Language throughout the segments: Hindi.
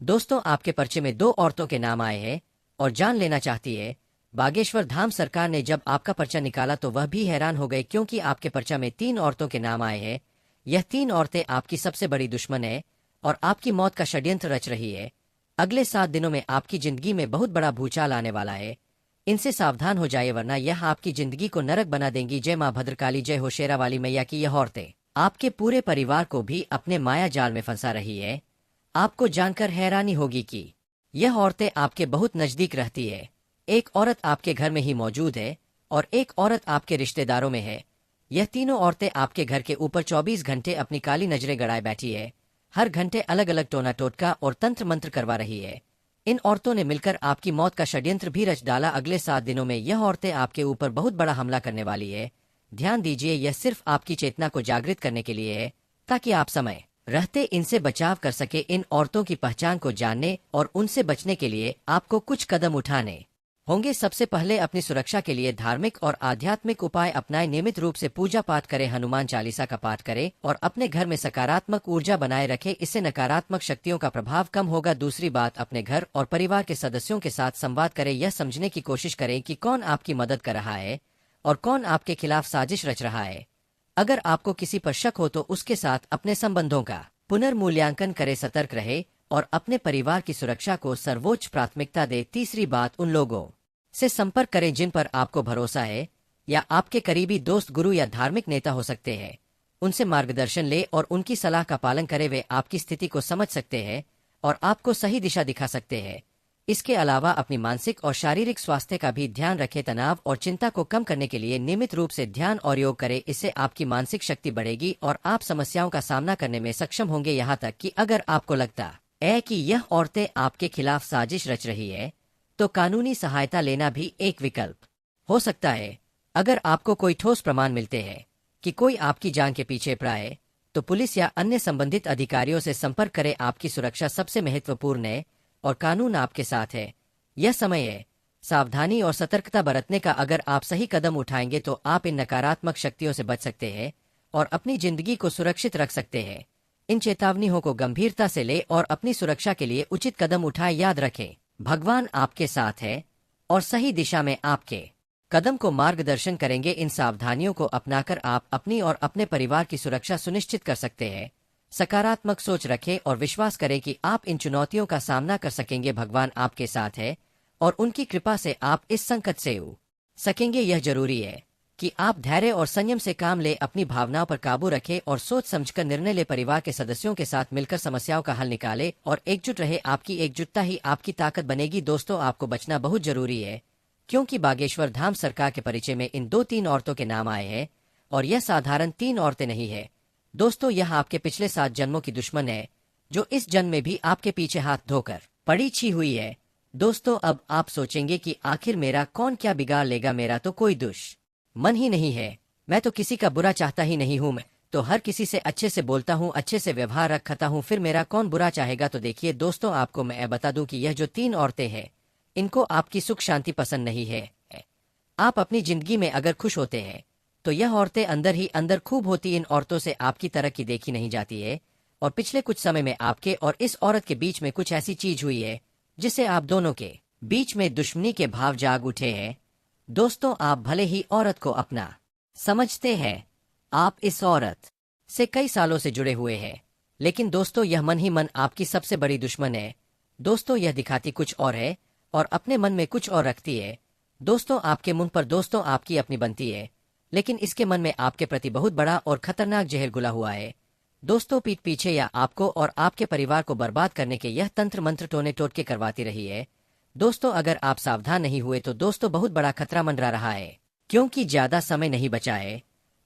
दोस्तों, आपके पर्चे में दो औरतों के नाम आए हैं और जान लेना चाहती है। बागेश्वर धाम सरकार ने जब आपका पर्चा निकाला तो वह भी हैरान हो गए, क्योंकि आपके पर्चा में तीन औरतों के नाम आए हैं। यह तीन औरतें आपकी सबसे बड़ी दुश्मन है और आपकी मौत का षड्यंत्र रच रही है। अगले 7 दिनों में आपकी जिंदगी में बहुत बड़ा भूचाल आने वाला है। इनसे सावधान हो जाइए, वरना यह आपकी जिंदगी को नरक बना देंगी। जय माँ भद्रकाली, जय हो शेरा वाली मैया की। यह औरतें आपके पूरे परिवार को भी अपने माया जाल में फंसा रही है। आपको जानकर हैरानी होगी कि यह औरतें आपके बहुत नजदीक रहती है। एक औरत आपके घर में ही मौजूद है और एक औरत आपके रिश्तेदारों में है। यह तीनों औरतें आपके घर के ऊपर 24 घंटे अपनी काली नजरें गड़ाए बैठी है। हर घंटे अलग अलग टोना टोटका और तंत्र मंत्र करवा रही है। इन औरतों ने मिलकर आपकी मौत का षड्यंत्र भी रच डाला। अगले 7 दिनों में यह औरतें आपके ऊपर बहुत बड़ा हमला करने वाली है। ध्यान दीजिए, यह सिर्फ आपकी चेतना को जागृत करने के लिए है, ताकि आप समय रहते इनसे बचाव कर सके। इन औरतों की पहचान को जानने और उनसे बचने के लिए आपको कुछ कदम उठाने होंगे। सबसे पहले अपनी सुरक्षा के लिए धार्मिक और आध्यात्मिक उपाय अपनाएं। नियमित रूप से पूजा पाठ करें, हनुमान चालीसा का पाठ करें और अपने घर में सकारात्मक ऊर्जा बनाए रखें। इससे नकारात्मक शक्तियों का प्रभाव कम होगा। दूसरी बात, अपने घर और परिवार के सदस्यों के साथ संवाद करें। यह समझने की कोशिश करें कि कौन आपकी मदद कर रहा है और कौन आपके खिलाफ साजिश रच रहा है। अगर आपको किसी पर शक हो तो उसके साथ अपने संबंधों का पुनर्मूल्यांकन करें। सतर्क रहे और अपने परिवार की सुरक्षा को सर्वोच्च प्राथमिकता दे। तीसरी बात, उन लोगों से संपर्क करें जिन पर आपको भरोसा है या आपके करीबी दोस्त, गुरु या धार्मिक नेता हो सकते हैं। उनसे मार्गदर्शन ले और उनकी सलाह का पालन करें। वे आपकी स्थिति को समझ सकते हैं और आपको सही दिशा दिखा सकते हैं। इसके अलावा अपनी मानसिक और शारीरिक स्वास्थ्य का भी ध्यान रखें। तनाव और चिंता को कम करने के लिए नियमित रूप से ध्यान और योग करें। इससे आपकी मानसिक शक्ति बढ़ेगी और आप समस्याओं का सामना करने में सक्षम होंगे। यहाँ तक कि अगर आपको लगता है कि यह औरतें आपके खिलाफ साजिश रच रही है, तो कानूनी सहायता लेना भी एक विकल्प हो सकता है। अगर आपको कोई ठोस प्रमाण मिलते हैं कि कोई आपकी जान के पीछे पड़ा है, तो पुलिस या अन्य संबंधित अधिकारियों से संपर्क करें। आपकी सुरक्षा सबसे महत्वपूर्ण है और कानून आपके साथ है। यह समय है सावधानी और सतर्कता बरतने का। अगर आप सही कदम उठाएंगे तो आप इन नकारात्मक शक्तियों से बच सकते हैं और अपनी जिंदगी को सुरक्षित रख सकते हैं। इन चेतावनियों को गंभीरता से ले और अपनी सुरक्षा के लिए उचित कदम उठाए। याद रखें, भगवान आपके साथ है और सही दिशा में आपके कदम को मार्गदर्शन करेंगे। इन सावधानियों को अपनाकर आप अपनी और अपने परिवार की सुरक्षा सुनिश्चित कर सकते हैं। सकारात्मक सोच रखें और विश्वास करें कि आप इन चुनौतियों का सामना कर सकेंगे। भगवान आपके साथ है और उनकी कृपा से आप इस संकट से उबर सकेंगे। यह जरूरी है कि आप धैर्य और संयम से काम ले, अपनी भावनाओं पर काबू रखें और सोच समझकर निर्णय ले। परिवार के सदस्यों के साथ मिलकर समस्याओं का हल निकाले और एकजुट रहे। आपकी एकजुटता ही आपकी ताकत बनेगी। दोस्तों, आपको बचना बहुत जरूरी है, क्योंकि बागेश्वर धाम सरकार के परिचय में इन दो तीन औरतों के नाम आए हैं और यह साधारण तीन औरतें नहीं है। दोस्तों, यह आपके पिछले 7 जन्मों की दुश्मन है, जो इस जन्म में भी आपके पीछे हाथ धोकर पड़ी छी हुई है। दोस्तों, अब आप सोचेंगे कि आखिर मेरा कौन क्या बिगाड़ लेगा, मेरा तो कोई दुश्मन ही नहीं है, मैं तो किसी का बुरा चाहता ही नहीं हूँ, मैं तो हर किसी से अच्छे से बोलता हूँ, अच्छे से व्यवहार रखता हूँ, फिर मेरा कौन बुरा चाहेगा। तो देखिए दोस्तों, आपको मैं बता दूं कि यह जो तीन औरतें हैं, इनको आपकी सुख शांति पसंद नहीं है। आप अपनी जिंदगी में अगर खुश होते हैं तो यह औरतें अंदर ही अंदर खूब होती। इन औरतों से आपकी तरक्की देखी नहीं जाती है और पिछले कुछ समय में आपके और इस औरत के बीच में कुछ ऐसी चीज हुई है जिससे आप दोनों के बीच में दुश्मनी के भाव जाग उठे हैं। दोस्तों, आप भले ही औरत को अपना समझते हैं, आप इस औरत से कई सालों से जुड़े हुए हैं, लेकिन दोस्तों यह मन ही मन आपकी सबसे बड़ी दुश्मन है। दोस्तों, यह दिखाती कुछ और है और अपने मन में कुछ और रखती है। दोस्तों, आपके मुंह पर दोस्तों आपकी अपनी बनती है, लेकिन इसके मन में आपके प्रति बहुत बड़ा और खतरनाक जहर घुला हुआ है। दोस्तों, पीठ पीछे या आपको और आपके परिवार को बर्बाद करने के यह तंत्र मंत्र टोने टोटके करवाती रही है। दोस्तों, अगर आप सावधान नहीं हुए तो दोस्तों बहुत बड़ा खतरा मंडरा रहा है, क्योंकि ज्यादा समय नहीं बचा है,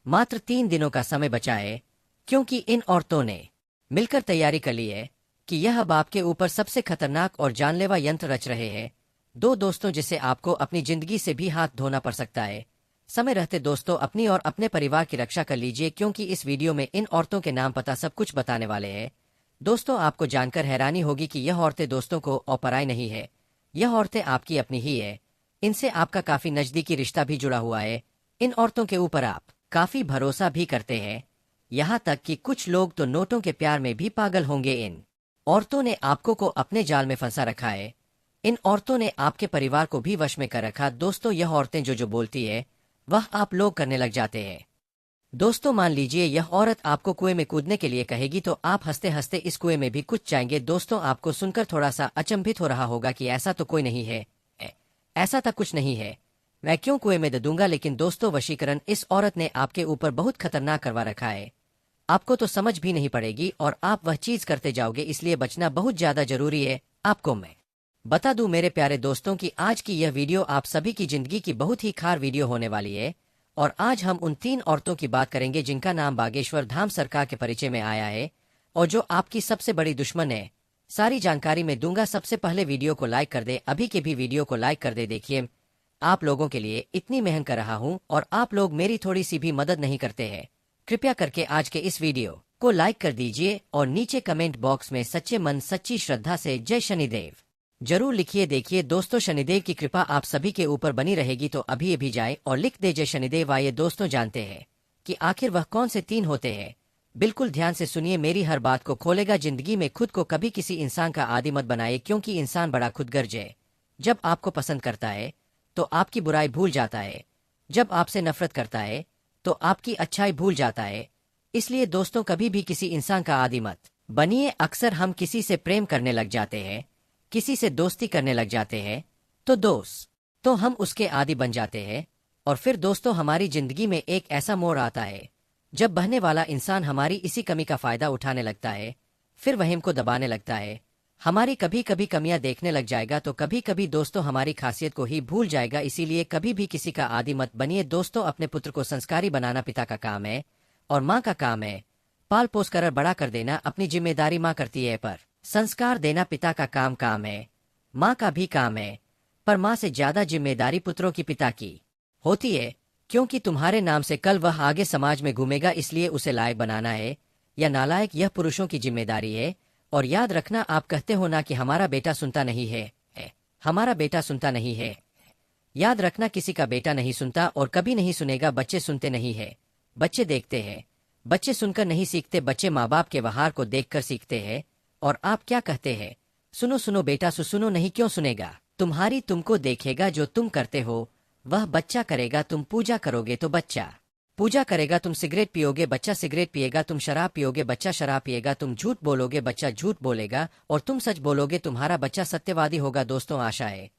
मात्र 3 दिनों का समय बचा है, क्योंकि इन औरतों ने मिलकर तैयारी कर ली है कि यह अब आपके ऊपर सबसे खतरनाक और जानलेवा यंत्र रच रहे हैं। दो दोस्तों जिससे आपको अपनी जिंदगी से भी हाथ धोना पड़ सकता है। समय रहते दोस्तों अपनी और अपने परिवार की रक्षा कर लीजिए, क्योंकि इस वीडियो में इन औरतों के नाम पता सब कुछ बताने वाले हैं। दोस्तों, आपको जानकर हैरानी होगी कि यह औरतें दोस्तों को अपराई नहीं है, यह औरतें आपकी अपनी ही है। इनसे आपका काफी नजदीकी रिश्ता भी जुड़ा हुआ है। इन औरतों के ऊपर आप काफी भरोसा भी करते हैं, यहाँ तक कि कुछ लोग तो नोटों के प्यार में भी पागल होंगे। इन औरतों ने आपको को अपने जाल में फंसा रखा है। इन औरतों ने आपके परिवार को भी वश में कर रखा। दोस्तों, यह औरतें जो जो बोलती है वह आप लोग करने लग जाते हैं। दोस्तों, मान लीजिए यह औरत आपको कुएं में कूदने के लिए कहेगी तो आप हंसते हंसते इस कुएं में भी कूद जाएंगे। दोस्तों, आपको सुनकर थोड़ा सा अचंभित हो रहा होगा कि ऐसा तो कोई नहीं है, ऐसा तक कुछ नहीं है, मैं क्यों कुएं में दूंगा। लेकिन दोस्तों, वशीकरण इस औरत ने आपके ऊपर बहुत खतरनाक करवा रखा है। आपको तो समझ भी नहीं पड़ेगी और आप वह चीज करते जाओगे, इसलिए बचना बहुत ज्यादा जरूरी है। आपको मैं बता दूं मेरे प्यारे दोस्तों कि आज की यह वीडियो आप सभी की जिंदगी की बहुत ही खार वीडियो होने वाली है। और आज हम उन 3 औरतों की बात करेंगे जिनका नाम बागेश्वर धाम सरकार के परिचय में आया है और जो आपकी सबसे बड़ी दुश्मन है। सारी जानकारी मैं दूंगा। सबसे पहले वीडियो को लाइक कर दे, अभी के भी वीडियो को लाइक कर दे। देखिए, आप लोगों के लिए इतनी मेहनत कर रहा हूं और आप लोग मेरी थोड़ी सी भी मदद नहीं करते हैं। कृपया करके आज के इस वीडियो को लाइक कर दीजिए और नीचे कमेंट बॉक्स में सच्चे मन सच्ची श्रद्धा से जय शनिदेव जरूर लिखिए। देखिए दोस्तों, शनिदेव की कृपा आप सभी के ऊपर बनी रहेगी, तो अभी अभी जाए और लिख दे जय शनिदेव। आइए दोस्तों, जानते हैं कि आखिर वह कौन से 3 होते हैं। बिल्कुल ध्यान से सुनिए, मेरी हर बात को खोलेगा। जिंदगी में खुद को कभी किसी इंसान का आदी मत बनाए, क्योंकि इंसान बड़ा खुदगर्ज है। जब आपको पसंद करता है तो आपकी बुराई भूल जाता है, जब आपसे नफरत करता है तो आपकी अच्छाई भूल जाता है। इसलिए दोस्तों, कभी भी किसी इंसान का आदी मत बनिए। अक्सर हम किसी से प्रेम करने लग जाते हैं, किसी से दोस्ती करने लग जाते हैं तो हम उसके आदी बन जाते हैं। और फिर दोस्तों, हमारी जिंदगी में एक ऐसा मोड़ आता है जब बहने वाला इंसान हमारी इसी कमी का फायदा उठाने लगता है, फिर वह हमको दबाने लगता है, हमारी कभी कभी कमियां देखने लग जाएगा, तो कभी कभी दोस्तों हमारी खासियत को ही भूल जाएगा। इसीलिए कभी भी किसी का आदी मत बनिए। दोस्तों, अपने पुत्र को संस्कारी बनाना पिता का काम है और माँ का काम है। पाल पोस कर बड़ा कर देना अपनी जिम्मेदारी माँ करती है, पर संस्कार देना पिता का काम है, माँ का भी काम है। पर माँ से ज्यादा जिम्मेदारी पुत्रों की पिता की होती है, क्योंकि तुम्हारे नाम से कल वह आगे समाज में घूमेगा। इसलिए उसे लायक बनाना है या नालायक, यह पुरुषों की जिम्मेदारी है। और याद रखना, आप कहते हो ना कि हमारा बेटा सुनता नहीं है, हमारा बेटा सुनता नहीं है। याद रखना, किसी का बेटा नहीं सुनता और कभी नहीं सुनेगा। बच्चे सुनते नहीं है, बच्चे देखते हैं। बच्चे सुनकर नहीं सीखते, बच्चे माँ बाप के व्यवहार को देखकर सीखते हैं। और आप क्या कहते हैं, सुनो सुनो बेटा, सुनो नहीं, क्यों सुनेगा? तुम्हारी तुमको देखेगा, जो तुम करते हो वह बच्चा करेगा। तुम पूजा करोगे तो बच्चा पूजा करेगा, तुम सिगरेट पियोगे बच्चा सिगरेट पिएगा, तुम शराब पियोगे बच्चा शराब पिएगा, तुम झूठ बोलोगे बच्चा झूठ बोलेगा, और तुम सच बोलोगे तुम्हारा बच्चा सत्यवादी होगा। दोस्तों, आशा है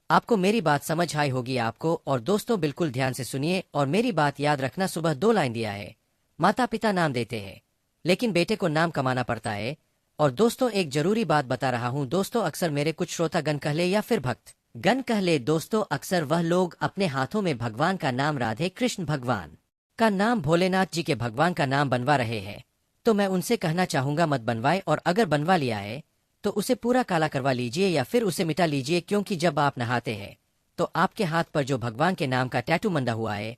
आपको मेरी बात समझ आई होगी आपको। और दोस्तों, बिल्कुल ध्यान से सुनिए और मेरी बात याद रखना। सुबह 2 लाइन दिया है, माता पिता नाम देते हैं लेकिन बेटे को नाम कमाना पड़ता है। और दोस्तों, एक जरूरी बात बता रहा हूं दोस्तों, अक्सर मेरे कुछ श्रोतागण कह ले या फिर भक्त गण कह ले दोस्तों, अक्सर वह लोग अपने हाथों में भगवान का नाम, राधे कृष्ण भगवान का नाम, भोलेनाथ जी के भगवान का नाम बनवा रहे हैं। तो मैं उनसे कहना चाहूंगा, मत बनवाए, और अगर बनवा लिया है तो उसे पूरा काला करवा लीजिए या फिर उसे मिटा लीजिए। क्योंकि जब आप नहाते हैं तो आपके हाथ पर जो भगवान के नाम का टैटू मंदा हुआ है,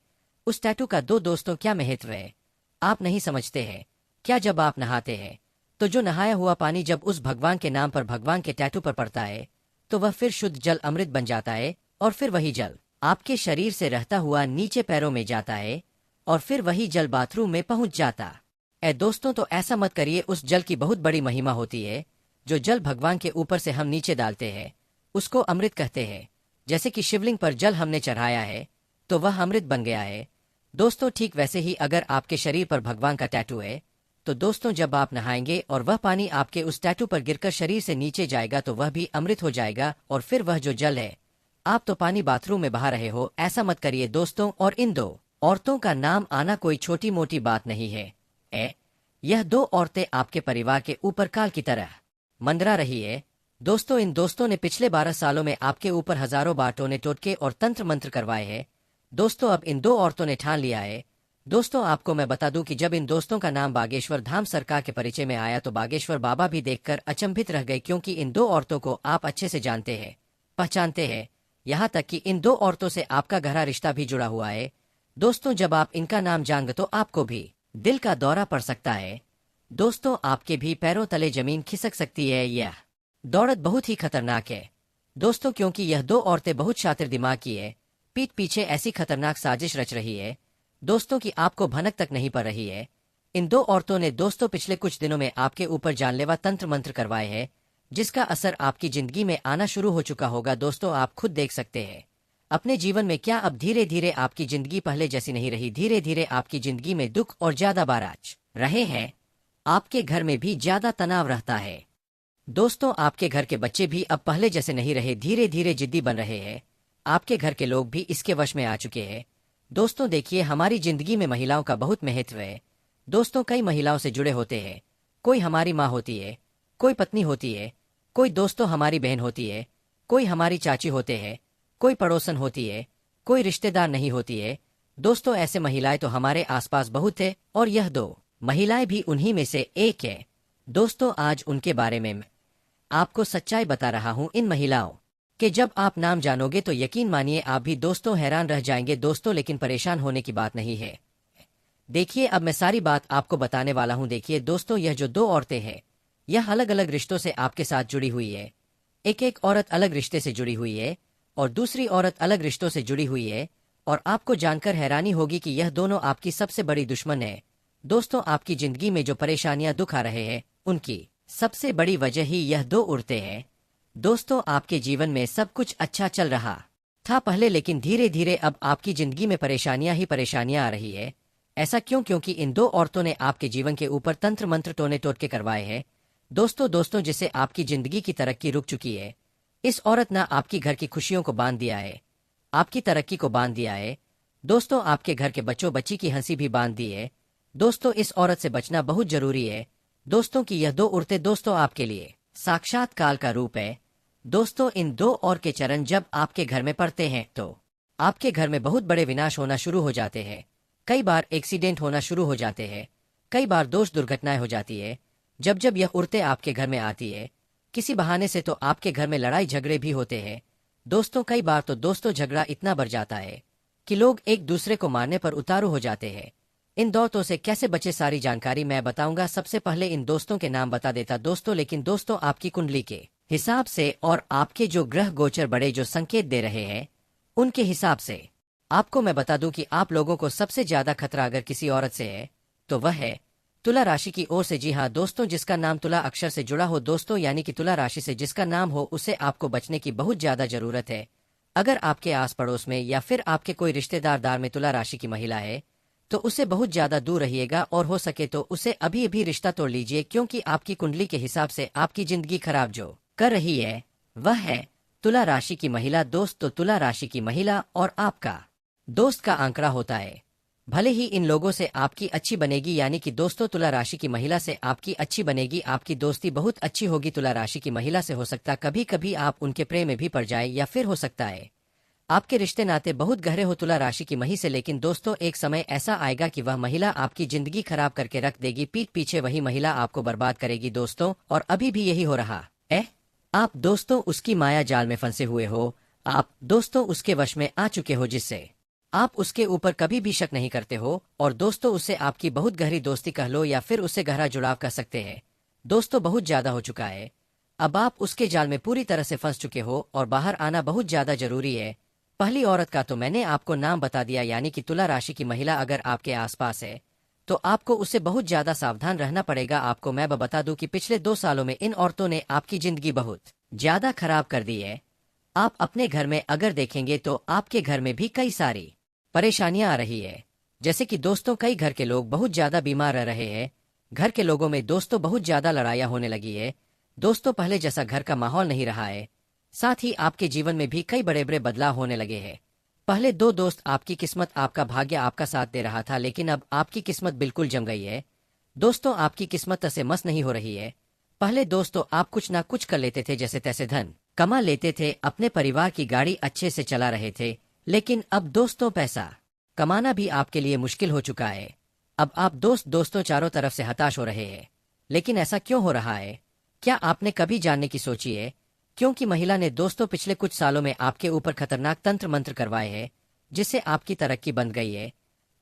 उस टैटू का दोस्तों क्या महत्व है आप नहीं समझते हैं क्या? जब आप नहाते हैं तो जो नहाया हुआ पानी जब उस भगवान के नाम पर भगवान के टैटू पर पड़ता है तो वह फिर शुद्ध जल अमृत बन जाता है। और फिर वही जल आपके शरीर से रहता हुआ नीचे पैरों में जाता है और फिर वही जल बाथरूम में पहुंच जाता है। दोस्तों, तो ऐसा मत करिए। उस जल की बहुत बड़ी महिमा होती है। जो जल भगवान के ऊपर से हम नीचे डालते हैं उसको अमृत कहते हैं। जैसे कि शिवलिंग पर जल हमने चढ़ाया है तो वह अमृत बन गया है। दोस्तों, ठीक वैसे ही अगर आपके शरीर पर भगवान का टैटू है तो दोस्तों, जब आप नहाएंगे और वह पानी आपके उस टैटू पर गिरकर शरीर से नीचे जाएगा तो वह भी अमृत हो जाएगा। और फिर वह जो जल है, आप तो पानी बाथरूम में बहा रहे हो। ऐसा मत करिए दोस्तों। और इन 2 औरतों का नाम आना कोई छोटी मोटी बात नहीं है। यह 2 औरतें आपके परिवार के ऊपर काल की तरह मंडरा रही है। दोस्तों, इन दोस्तों ने पिछले 12 सालों में आपके ऊपर हजारों बार टोने टोटके और तंत्र मंत्र करवाए हैं। दोस्तों, अब इन 2 औरतों ने ठान लिया है। दोस्तों, आपको मैं बता दूं कि जब इन दोस्तों का नाम बागेश्वर धाम सरकार के परिचय में आया तो बागेश्वर बाबा भी देखकर अचंभित रह गए, क्योंकि इन 2 औरतों को आप अच्छे से जानते हैं, पहचानते हैं। यहाँ तक कि इन 2 औरतों से आपका गहरा रिश्ता भी जुड़ा हुआ है। दोस्तों, जब आप इनका नाम जानेंगे तो आपको भी दिल का दौरा पड़ सकता है। दोस्तों, आपके भी पैरों तले जमीन खिसक सकती है। यह दौड़त बहुत ही खतरनाक है दोस्तों, क्योंकि यह 2 औरतें बहुत शातिर दिमाग की है। पीठ पीछे ऐसी खतरनाक साजिश रच रही है दोस्तों की आपको भनक तक नहीं पड़ रही है। इन 2 औरतों ने दोस्तों पिछले कुछ दिनों में आपके ऊपर जानलेवा तंत्र मंत्र करवाए हैं जिसका असर आपकी जिंदगी में आना शुरू हो चुका होगा। दोस्तों, आप खुद देख सकते हैं अपने जीवन में क्या अब धीरे धीरे आपकी जिंदगी पहले जैसी नहीं रही। धीरे धीरे आपकी जिंदगी में दुख और ज्यादा बाराज रहे हैं। आपके घर में भी ज्यादा तनाव रहता है। दोस्तों, आपके घर के बच्चे भी अब पहले जैसे नहीं रहे, धीरे धीरे जिद्दी बन रहे हैं। आपके घर के लोग भी इसके वश में आ चुके हैं। दोस्तों देखिए, हमारी जिंदगी में महिलाओं का बहुत महत्व है। दोस्तों, कई महिलाओं से जुड़े होते हैं। कोई हमारी माँ होती है, कोई पत्नी होती है, कोई दोस्तों हमारी बहन होती है, कोई हमारी चाची होते हैं, कोई पड़ोसन होती है, कोई रिश्तेदार नहीं होती है। दोस्तों, ऐसे महिलाएं तो हमारे आसपास बहुत है और यह दो महिलाएं भी उन्हीं में से एक है। दोस्तों, आज उनके बारे में मैं आपको सच्चाई बता रहा हूं। इन महिलाओं के जब आप नाम जानोगे तो यकीन मानिए आप भी दोस्तों हैरान रह जाएंगे। दोस्तों, लेकिन परेशान होने की बात नहीं है। देखिए, अब मैं सारी बात आपको बताने वाला हूं। देखिए दोस्तों, यह जो दो औरतें हैं, यह अलग अलग रिश्तों से आपके साथ जुड़ी हुई है। एक औरत अलग रिश्ते से जुड़ी हुई है और दूसरी औरत अलग रिश्तों से जुड़ी हुई है। और आपको जानकर हैरानी होगी कि यह दोनों आपकी सबसे बड़ी दुश्मन है। दोस्तों, आपकी जिंदगी में जो परेशानियां दुख आ रहे हैं, उनकी सबसे बड़ी वजह ही यह दो औरतें हैं। दोस्तों, आपके जीवन में सब कुछ अच्छा चल रहा था पहले, लेकिन धीरे धीरे अब आपकी जिंदगी में परेशानियां ही परेशानियां आ रही है। ऐसा क्यों? क्योंकि इन दो औरतों ने आपके जीवन के ऊपर तंत्र मंत्र टोने टोटके करवाए हैं। दोस्तों, जिससे आपकी जिंदगी की तरक्की रुक चुकी है। इस औरत ने आपकी घर की खुशियों को बांध दिया है, आपकी तरक्की को बांध दिया है। दोस्तों, आपके घर के बच्चों बच्ची की हंसी भी बांध दी है। दोस्तों, इस औरत से बचना बहुत जरूरी है। दोस्तों की यह दो औरतें दोस्तों आपके लिए साक्षात काल का रूप है। दोस्तों, इन दो और के चरण जब आपके घर में पड़ते हैं तो आपके घर में बहुत बड़े विनाश होना शुरू हो जाते हैं। कई बार एक्सीडेंट होना शुरू हो जाते हैं, कई बार दोष दुर्घटनाएं हो जाती है। जब जब यह औरतें आपके घर में आती है किसी बहाने से, तो आपके घर में लड़ाई झगड़े भी होते हैं। दोस्तों, कई बार तो दोस्तों झगड़ा इतना बढ़ जाता है कि लोग एक दूसरे को मारने पर उतारू हो जाते हैं। इन दौतों से कैसे बचे, सारी जानकारी मैं बताऊंगा। सबसे पहले इन दोस्तों के नाम बता देता दोस्तों, लेकिन दोस्तों आपकी कुंडली के हिसाब से और आपके जो ग्रह गोचर बड़े जो संकेत दे रहे हैं, उनके हिसाब से आपको मैं बता दूं कि आप लोगों को सबसे ज्यादा खतरा अगर किसी औरत से है तो वह है तुला राशि की ओर से। जी हाँ दोस्तों, जिसका नाम तुला अक्षर से जुड़ा हो दोस्तों, यानी कि तुला राशि से जिसका नाम हो, उसे आपको बचने की बहुत ज्यादा जरूरत है। अगर आपके आस पड़ोस में या फिर आपके कोई रिश्तेदार में तुला राशि की महिला है तो उससे बहुत ज्यादा दूर रहिएगा, और हो सके तो उसे अभी अभी रिश्ता तोड़ लीजिए, क्योंकि आपकी कुंडली के हिसाब से आपकी जिंदगी खराब जो कर रही है वह है तुला राशि की महिला। दोस्त, तो तुला राशि की महिला और आपका दोस्त का आंकड़ा होता है। भले ही इन लोगों से आपकी अच्छी बनेगी, यानी कि दोस्तों तुला राशि की महिला से आपकी अच्छी बनेगी, आपकी दोस्ती बहुत अच्छी होगी तुला राशि की महिला से। हो सकता कभी कभी आप उनके प्रेम में भी पड़ जाए, या फिर हो सकता है आपके रिश्ते नाते बहुत गहरे हो तुला राशि की मही से। लेकिन दोस्तों, एक समय ऐसा आएगा कि वह महिला आपकी जिंदगी खराब करके रख देगी। पीठ पीछे वही महिला आपको बर्बाद करेगी दोस्तों, और अभी भी यही हो रहा है। आप दोस्तों उसकी माया जाल में फंसे हुए हो। आप दोस्तों उसके वश में आ चुके हो, जिससे आप उसके ऊपर कभी भी शक नहीं करते हो। और दोस्तों, उससे आपकी बहुत गहरी दोस्ती कह लो या फिर उससे गहरा जुड़ाव कर सकते हैं। दोस्तों, बहुत ज्यादा हो चुका है। अब आप उसके जाल में पूरी तरह से फंस चुके हो और बाहर आना बहुत ज्यादा जरूरी है। पहली औरत का तो मैंने आपको नाम बता दिया, यानी कि तुला राशि की महिला अगर आपके आसपास है तो आपको उससे बहुत ज्यादा सावधान रहना पड़ेगा। आपको मैं बता दूं कि पिछले 2 सालों में इन औरतों ने आपकी जिंदगी बहुत ज्यादा खराब कर दी है। आप अपने घर में अगर देखेंगे तो आपके घर में भी कई सारी परेशानियां आ रही है। जैसे कि दोस्तों, कई घर के लोग बहुत ज्यादा बीमार रह रहे हैं। घर के लोगों में दोस्तों बहुत ज्यादा लड़ाइयां होने लगी है। दोस्तों, पहले जैसा घर का माहौल नहीं रहा है। साथ ही आपके जीवन में भी कई बड़े बड़े बदलाव होने लगे हैं। पहले 2 दोस्त आपकी किस्मत, आपका भाग्य आपका साथ दे रहा था, लेकिन अब आपकी किस्मत बिल्कुल जम गई है। दोस्तों, आपकी किस्मत से मस नहीं हो रही है। पहले दोस्तों आप कुछ ना कुछ कर लेते थे, जैसे तैसे धन कमा लेते थे, अपने परिवार की गाड़ी अच्छे से चला रहे थे। लेकिन अब दोस्तों पैसा कमाना भी आपके लिए मुश्किल हो चुका है। अब आप दोस्तों चारों तरफ से हताश हो रहे हैं। लेकिन ऐसा क्यों हो रहा है? क्या आपने कभी जानने की सोची है? क्योंकि महिला ने दोस्तों पिछले कुछ सालों में आपके ऊपर खतरनाक तंत्र मंत्र करवाए हैं, जिससे आपकी तरक्की बंद गई है,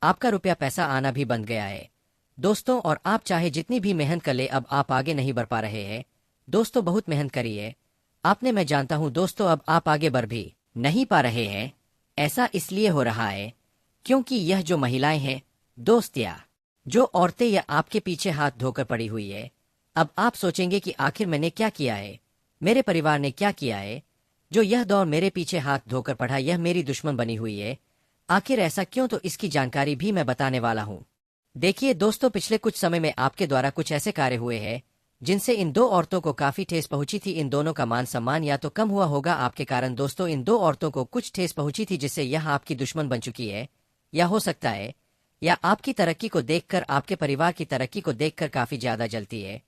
आपका रुपया पैसा आना भी बंद गया है दोस्तों। और आप चाहे जितनी भी मेहनत कर ले, अब आप आगे नहीं बढ़ पा रहे हैं। दोस्तों, बहुत मेहनत करी है आपने, मैं जानता हूं दोस्तों, अब आप आगे बढ़ भी नहीं पा रहे हैं। ऐसा इसलिए हो रहा है क्योंकि यह जो महिलाएं हैं दोस्त, या जो औरतें या आपके पीछे हाथ धोकर पड़ी हुई है, अब आप सोचेंगे कि आखिर मैंने क्या किया है। मेरे परिवार ने क्या किया है जो यह दौर मेरे पीछे हाथ धोकर पड़ा, यह मेरी दुश्मन बनी हुई है। आखिर ऐसा क्यों, तो इसकी जानकारी भी मैं बताने वाला हूँ। देखिए दोस्तों, पिछले कुछ समय में आपके द्वारा कुछ ऐसे कार्य हुए हैं जिनसे इन दो औरतों को काफी ठेस पहुंची थी। इन दोनों का मान सम्मान या तो कम हुआ होगा आपके कारण। दोस्तों, इन दो औरतों को कुछ ठेस पहुंची थी जिससे यह आपकी दुश्मन बन चुकी है, या हो सकता है या आपकी तरक्की को देखकर, आपके परिवार की तरक्की को देखकर काफी ज्यादा जलती है,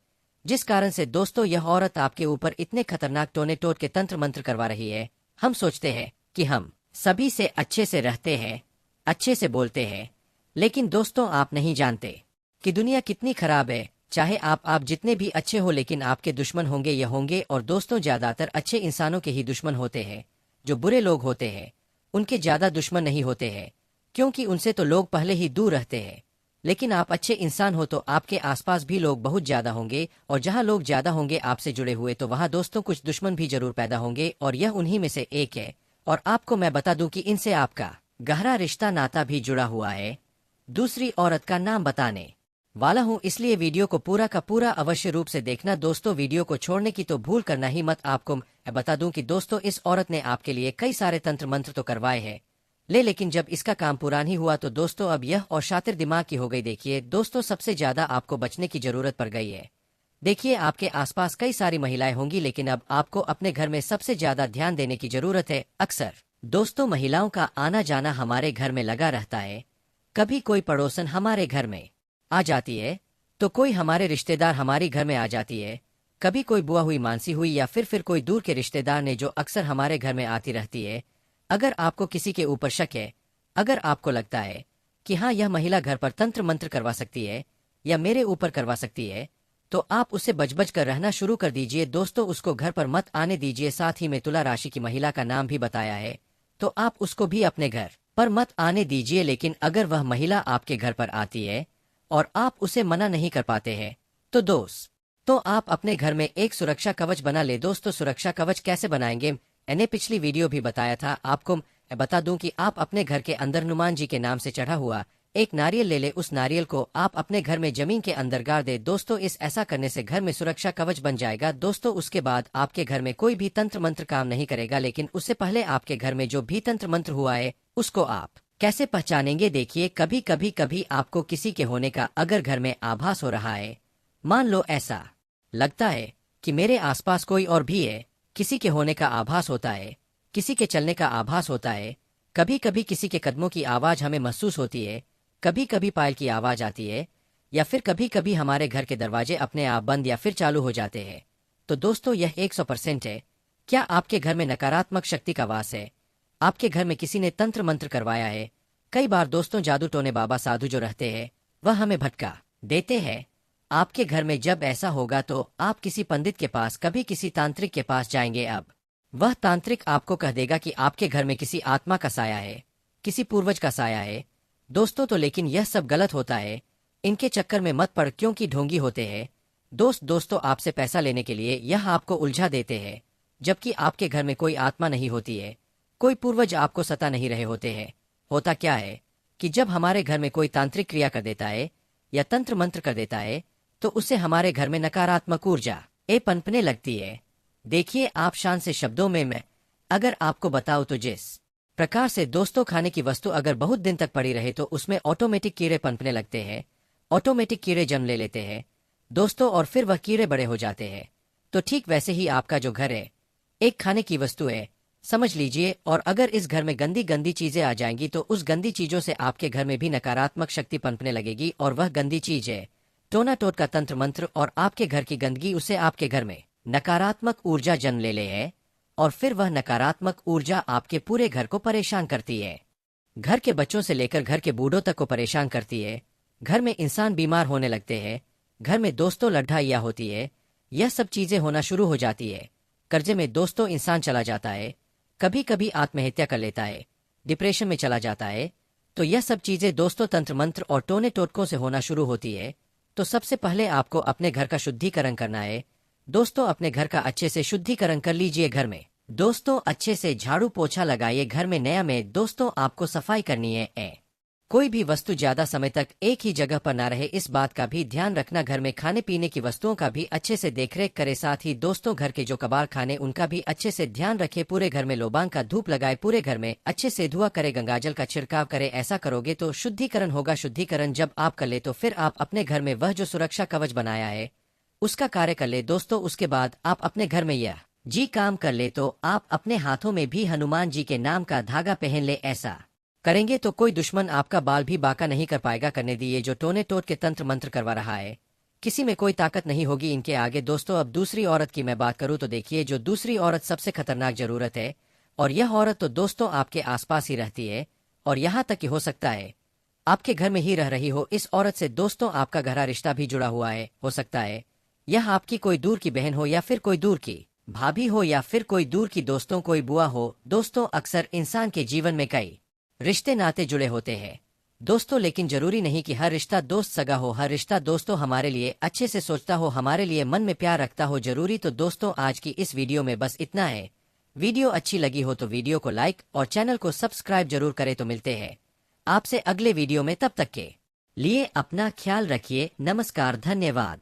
जिस कारण से दोस्तों यह औरत आपके ऊपर इतने खतरनाक टोने टोट के तंत्र मंत्र करवा रही है। हम सोचते हैं कि हम सभी से अच्छे से रहते हैं, अच्छे से बोलते हैं, लेकिन दोस्तों आप नहीं जानते कि दुनिया कितनी खराब है। चाहे आप जितने भी अच्छे हो, लेकिन आपके दुश्मन होंगे, यह होंगे। और दोस्तों, ज्यादातर अच्छे इंसानों के ही दुश्मन होते हैं। जो बुरे लोग होते हैं उनके ज्यादा दुश्मन नहीं होते हैं, क्योंकि उनसे तो लोग पहले ही दूर रहते हैं। लेकिन आप अच्छे इंसान हो तो आपके आसपास भी लोग बहुत ज्यादा होंगे, और जहां लोग ज्यादा होंगे आपसे जुड़े हुए, तो वहां दोस्तों कुछ दुश्मन भी जरूर पैदा होंगे, और यह उन्हीं में से एक है। और आपको मैं बता दूं कि इनसे आपका गहरा रिश्ता नाता भी जुड़ा हुआ है। दूसरी औरत का नाम बताने वाला हूं, इसलिए वीडियो को पूरा का पूरा अवश्य रूप से देखना। दोस्तों, वीडियो को छोड़ने की तो भूल करना ही मत। आपको मैं बता दूं कि दोस्तों, इस औरत ने आपके लिए कई सारे तंत्र मंत्र तो करवाए हैं, लेकिन जब इसका काम पूरा नहीं हुआ तो दोस्तों अब यह और शातिर दिमाग की हो गई। देखिए दोस्तों, सबसे ज्यादा आपको बचने की जरूरत पड़ गई है। देखिए, आपके आसपास कई सारी महिलाएं होंगी, लेकिन अब आपको अपने घर में सबसे ज्यादा ध्यान देने की जरूरत है। अक्सर दोस्तों महिलाओं का आना जाना हमारे घर में लगा रहता है। कभी कोई पड़ोसन हमारे घर में आ जाती है, तो कोई हमारे रिश्तेदार हमारे घर में आ जाती है। कभी कोई बुआ हुई, मानसी हुई, या फिर कोई दूर के रिश्तेदार ने, जो अक्सर हमारे घर में आती रहती है। अगर आपको किसी के ऊपर शक है, अगर आपको लगता है कि हाँ यह महिला घर पर तंत्र मंत्र करवा सकती है या मेरे ऊपर करवा सकती है, तो आप उसे बच कर रहना शुरू कर दीजिए। दोस्तों, उसको घर पर मत आने दीजिए। साथ ही में तुला राशि की महिला का नाम भी बताया है, तो आप उसको भी अपने घर पर मत आने दीजिए। लेकिन अगर वह महिला आपके घर पर आती है और आप उसे मना नहीं कर पाते हैं, तो आप अपने घर में एक सुरक्षा कवच बना ले। दोस्तों, सुरक्षा कवच कैसे बनाएंगे, मैंने पिछली वीडियो भी बताया था। आपको मैं बता दूं कि आप अपने घर के अंदर हनुमान जी के नाम से चढ़ा हुआ एक नारियल ले ले। उस नारियल को आप अपने घर में जमीन के अंदर गाड़ दे। दोस्तों, इस ऐसा करने से घर में सुरक्षा कवच बन जाएगा। दोस्तों, उसके बाद आपके घर में कोई भी तंत्र मंत्र काम नहीं करेगा। लेकिन उससे पहले आपके घर में जो भी तंत्र मंत्र हुआ है उसको आप कैसे पहचानेंगे। देखिए, कभी आपको किसी के होने का अगर घर में आभास हो रहा है, मान लो ऐसा लगता है कि मेरे आसपास कोई और भी है, किसी के होने का आभास होता है, किसी के चलने का आभास होता है, कभी कभी किसी के कदमों की आवाज हमें महसूस होती है, कभी कभी पायल की आवाज आती है, या फिर कभी कभी हमारे घर के दरवाजे अपने आप बंद या फिर चालू हो जाते हैं, तो दोस्तों यह 100% है। क्या आपके घर में नकारात्मक शक्ति का वास है? आपके घर में किसी ने तंत्र मंत्र करवाया है? कई बार दोस्तों जादू टोने बाबा साधु जो रहते हैं वह हमें भटका देते हैं। आपके घर में जब ऐसा होगा तो आप किसी पंडित के पास, कभी किसी तांत्रिक के पास जाएंगे। अब वह तांत्रिक आपको कह देगा कि आपके घर में किसी आत्मा का साया है, किसी पूर्वज का साया है। दोस्तों, तो लेकिन यह सब गलत होता है। इनके चक्कर में मत पड़, क्योंकि ढोंगी होते हैं। दोस्तों आपसे पैसा लेने के लिए यह आपको उलझा देते हैं, जबकि आपके घर में कोई आत्मा नहीं होती है, कोई पूर्वज आपको सता नहीं रहे होते हैं। होता क्या है कि जब हमारे घर में कोई तांत्रिक क्रिया कर देता है या तंत्र मंत्र कर देता है, तो उससे हमारे घर में नकारात्मक ऊर्जा पनपने लगती है। देखिए, आप शान से शब्दों में मैं अगर आपको बताऊं तो जिस प्रकार से दोस्तों खाने की वस्तु अगर बहुत दिन तक पड़ी रहे तो उसमें ऑटोमेटिक कीड़े पनपने लगते हैं, ऑटोमेटिक कीड़े जन्म ले लेते हैं दोस्तों, और फिर वह कीड़े बड़े हो जाते हैं। तो ठीक वैसे ही आपका जो घर है एक खाने की वस्तु है, समझ लीजिए। और अगर इस घर में गंदी गंदी चीजें आ जाएंगी तो उस गंदी चीजों से आपके घर में भी नकारात्मक शक्ति पनपने लगेगी, और वह गंदी चीज है टोना टोट का तंत्र मंत्र, और आपके घर की गंदगी उससे आपके घर में नकारात्मक ऊर्जा जन्म ले है, और फिर वह नकारात्मक ऊर्जा आपके पूरे घर को परेशान करती है। घर के बच्चों से लेकर घर के बूढ़ों तक को परेशान करती है। घर में इंसान बीमार होने लगते हैं, घर में दोस्तों लड़ाइयाँ होती है, यह सब चीजें होना शुरू हो जाती है। कर्जे में दोस्तों इंसान चला जाता है, कभी कभी आत्महत्या कर लेता है, डिप्रेशन में चला जाता है। तो यह सब चीजें दोस्तों तंत्र मंत्र और टोने टोटकों से होना शुरू होती है। तो सबसे पहले आपको अपने घर का शुद्धिकरण करना है। दोस्तों, अपने घर का अच्छे से शुद्धिकरण कर लीजिए। घर में दोस्तों अच्छे से झाड़ू पोछा लगाइए। घर में नया में दोस्तों आपको सफाई करनी है। कोई भी वस्तु ज्यादा समय तक एक ही जगह पर ना रहे, इस बात का भी ध्यान रखना। घर में खाने पीने की वस्तुओं का भी अच्छे से देखरेख करे। साथ ही दोस्तों, घर के जो कबाड़ खाने उनका भी अच्छे से ध्यान रखे। पूरे घर में लोबांग का धूप लगाए, पूरे घर में अच्छे से धुआं करे, गंगाजल का छिड़काव करे। ऐसा करोगे तो शुद्धिकरण होगा। शुद्धिकरण जब आप कर ले तो फिर आप अपने घर में वह जो सुरक्षा कवच बनाया है उसका कार्य कर ले। दोस्तों, उसके बाद आप अपने घर में यह जी काम कर ले तो आप अपने हाथों में भी हनुमान जी के नाम का धागा पहन ले। ऐसा करेंगे तो कोई दुश्मन आपका बाल भी बाका नहीं कर पाएगा। करने दिए जो टोने टोट के तंत्र मंत्र करवा रहा है, किसी में कोई ताकत नहीं होगी इनके आगे। दोस्तों, अब दूसरी औरत की मैं बात करूं तो देखिए, जो दूसरी औरत सबसे खतरनाक जरूरत है, और यह औरत तो दोस्तों आपके आसपास ही रहती है, और यहाँ तक कि हो सकता है आपके घर में ही रह रही हो। इस औरत से दोस्तों आपका गहरा रिश्ता भी जुड़ा हुआ है। हो सकता है यह आपकी कोई दूर की बहन हो, या फिर कोई दूर की भाभी हो, या फिर कोई दूर की दोस्तों कोई बुआ हो। दोस्तों, अक्सर इंसान के जीवन में कई रिश्ते नाते जुड़े होते हैं दोस्तों, लेकिन जरूरी नहीं कि हर रिश्ता दोस्त सगा हो। हर रिश्ता दोस्तों हमारे लिए अच्छे से सोचता हो, हमारे लिए मन में प्यार रखता हो जरूरी। तो दोस्तों, आज की इस वीडियो में बस इतना है। वीडियो अच्छी लगी हो तो वीडियो को लाइक और चैनल को सब्सक्राइब जरूर करें। तो मिलते हैं आपसे अगले वीडियो में, तब तक के लिए अपना ख्याल रखिए। नमस्कार, धन्यवाद।